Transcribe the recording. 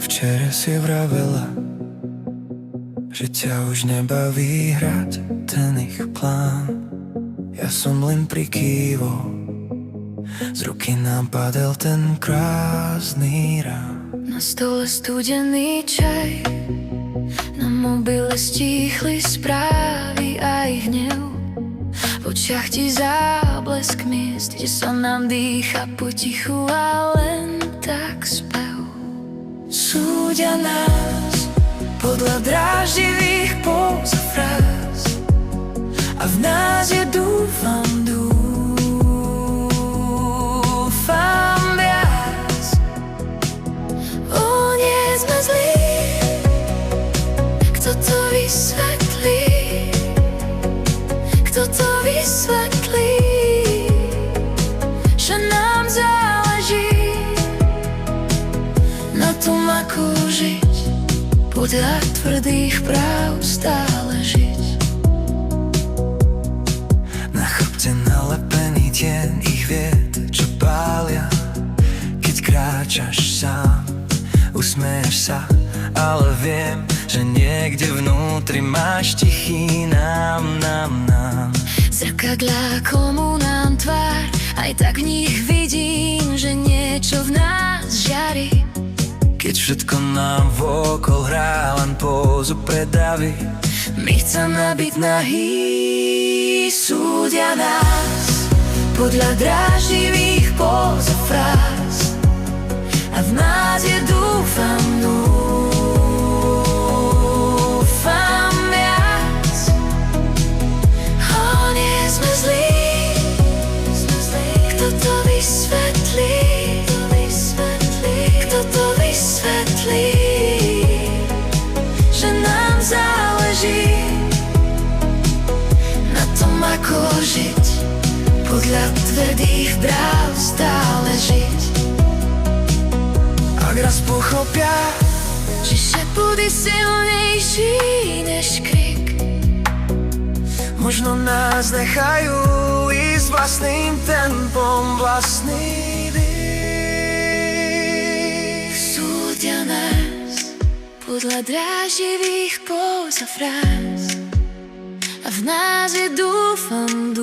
Včera si vravela, že ťa už nebaví hrať ten ich plán. Ja som len prikývol, z ruky nám padel ten krásny rán. Na stole studený čaj, na mobile stíchli správy aj hnev. V očiach ti záblesk miest, kde sa nám dýcha potichu a len tak spev. Súdia nás podľa dráždivých póz a fráz, a v nás je dúfam viac. Nie sme zlí, kto to vysvetlí? Kto to vysvetlí? Že nám záleží na tom, ako žiť, podľa tvrdých práv stále žiť. Na chrbte nalepený tieň ich vied, čo pália, keď kráčaš sám. Usmeješ sa, ale viem, že niekde vnútri máš tichý nám. Zrkadlá klamú nám tvár, aj tak v nich vidím, že niečo v nás žiari. Keď všetko nám vokol hrá len pózu pre davy, my chceme byť nahý. Súdia nás podľa dráždivých póz a fráz, a v nás je dúfam viac. Nie sme zlí, kto to vysvetlí? Kto to vysvetlí? Že nám záleží na tom, ako žiť, podľa tvrdých práv stále žiť. Ak raz pochopia, že šepot je silnejší než krik, možno nás nechajú ísť vlastným tempom, vlastný dých. súdia nás podľa dráždivých póz a fráz, a v nás je dúfam